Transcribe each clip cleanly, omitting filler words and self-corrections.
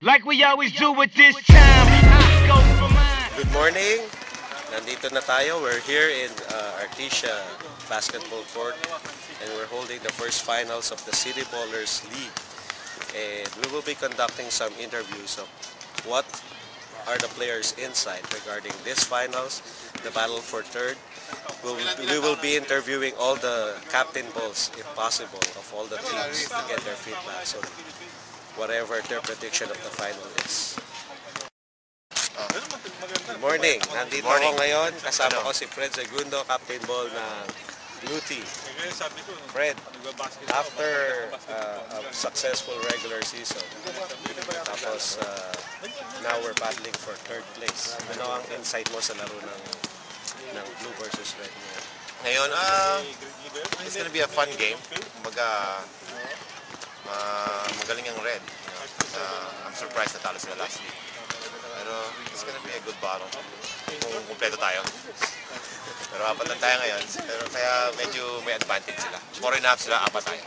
Like we always do at this time, I go for mine. Good morning. Nandito na tayo. We're here in Artesia Basketball Court and we're holding the first finals of the City Ballers League. And we will be conducting some interviews of what are the players inside regarding this finals, the battle for third. We will be interviewing all the captain balls, if possible, of all the teams to get their feedback on whatever their prediction of the final is. Good morning. Nandito ako ngayon. Kasama ko si Fred Segundo, captain ball ng Blue Team. Fred, after a successful regular season, tapos now we're battling for third place. Ano ang insight mo sa laro ng Blue versus Red? Ngayon, it's gonna be a fun game. Kumbaga, magaling ang Red. I'm surprised na talo sila last week. Pero it's gonna be a good battle. Kung kumpleto tayo. Pero apat lang tayo ngayon. Pero kaya medyo may advantage sila. 4.5 sila, apat tayo.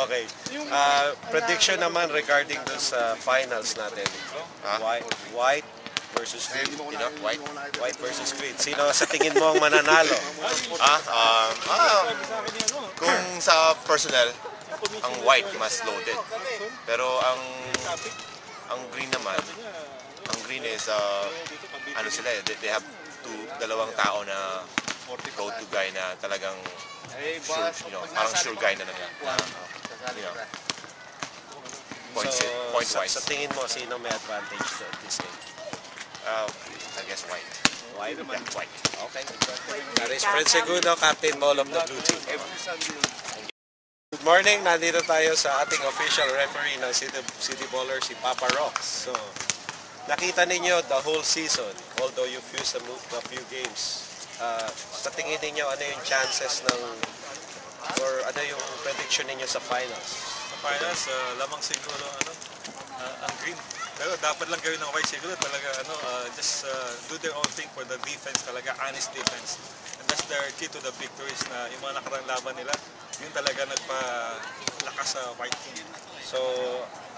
Okay. Prediction naman regarding those finals natin. White versus green. You know, White versus green. Sino sa tingin mo ang mananalo? Kung sa personnel, ang white mas loaded. Pero ang green naman, ang green is ano sila, they have dalawang tao na go-to guy na talagang sure, parang sure guy na point-wise. Sa tingin mo, sino may advantage to this game? I guess white. White? Yeah, white. Okay. That is Fred Segundo, captain ball of the Blue Team. Good morning. Nandito tayo sa ating official referee ng City Baller, si Papa Rox. So, nakita ninyo the whole season, although you've used a few games. Sa tingin ninyo, ano yung chances or ano yung prediction ninyo sa finals? Sa finals, lamang siguro ang green. Pero dapat lang gawin ng white siguro talaga just do their own thing for the defense talaga, honest defense. And that's their key to the victories na yung mga nakarang laban nila, yun talaga nagpalakas sa white team. So,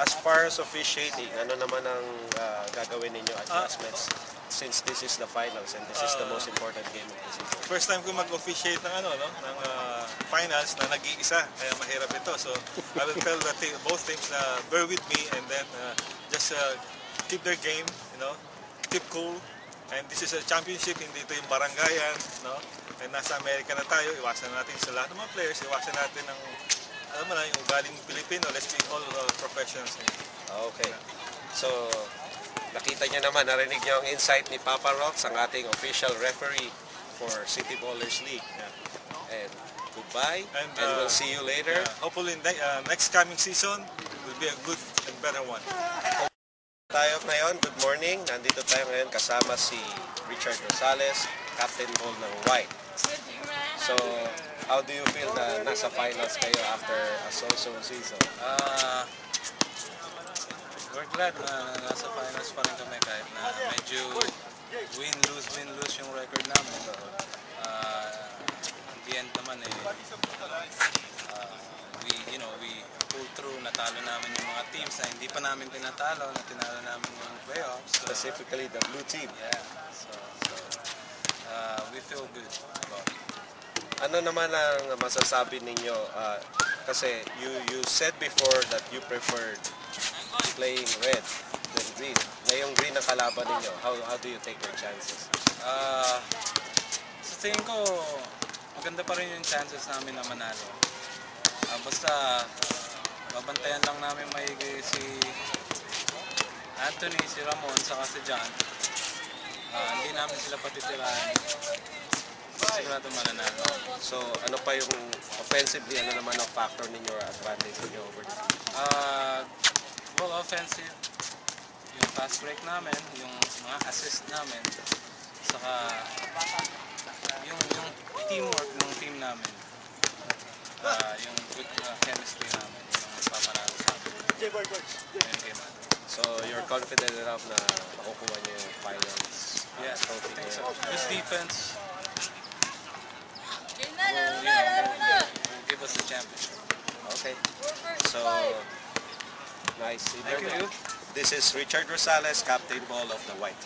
as far as officiating, ano naman ang gagawin ninyo adjustments since this is the finals and this is the most important game of the season? First time ko mag-officiate ng ng finals na nag-iisa, kaya mahirap ito. So, I will tell both teams na bear with me and then just keep their game, keep cool. And this is a championship, hindi ito yung barangayan, And nasa Amerika na tayo, iwasan natin sa lahat ng mga players, iwasan natin ng yung ugaling Pilipino, let's be all professionals. Okay. So, nakita nyo naman, narinig nyo ang insight ni Papa Rox, ang ating official referee for City Ballers League. And goodbye, and we'll see you later. Hopefully, next coming season will be a good and better one. Tayo ngayon, good morning. Nandito tayo ngayon kasama si Richard Rosales, captain ball ng White. So, how do you feel na nasa finals kayo after a so-so season? We're glad na nasa finals pa rin kami kahit na medyo win-lose yung record namin. At the end naman we pull through, natalo namin yung mga teams na hindi pa namin tinatalo, na tinalo namin yung playoffs. Specifically the Blue Team. Yeah, so we feel good about it. Ano naman ang masasabi ninyo? Kasi you said before that you preferred playing red than green. Ngayong green ang kalaban ninyo. How do you take your chances? Sa tingin ko, maganda pa rin yung chances namin na manalo. Basta babantayan lang namin maigi si Anthony, si Ramon, saka si John. Hindi namin sila patitirahan. Sigurado mananalo. So, ano pa yung offensively, ano naman ang factor ninyo or advantage ninyo over the team? Well, offensive, yung fast break namin, yung mga assist namin, saka yung teamwork ng team namin, yung good chemistry namin, yung nagpapanalo sa amin. So, you're confident enough na makukuha niyo yung finals? Yeah, I think so. This defense will give us the championship. Okay. So, Nice. Thank you. This is Richard Rosales, Captain Ball of the White.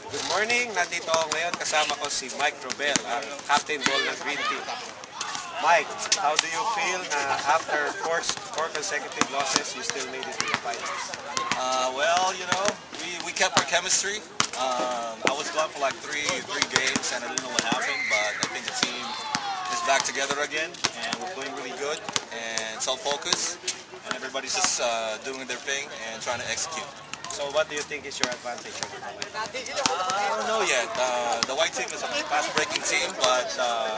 Good morning. Nandito ako ngayon. Kasama ko si Mike Robel, ang Captain Ball ng Green Team. Mike, how do you feel na after four consecutive losses, you still made it to the finals? Well, you know, we kept our chemistry. I was gone for like three games and I didn't know what happened, but I think the team is back together again and we're playing really good and self-focused and everybody's just doing their thing and trying to execute. So what do you think is your advantage over the White? I don't know yet. The white team is a fast-breaking team, but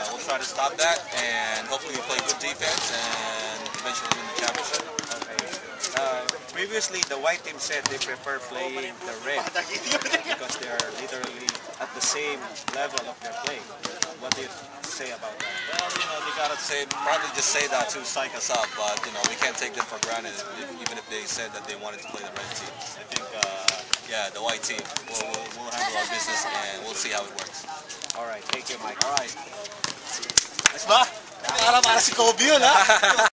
we'll try to stop that and hopefully we play good defense and eventually win the championship. Previously, the White team said they prefer playing the Red because they are literally at the same level of their play. What do you say about that? Well, you know, they gotta probably just say that to psych us up, but you know, we can't take them for granted, even if they said that they wanted to play the red team. I think, yeah, the white team, we'll handle our business and we'll see how it works. All right, thank you, Mike. All right. Nice ba? Para si Kobe yun, ha?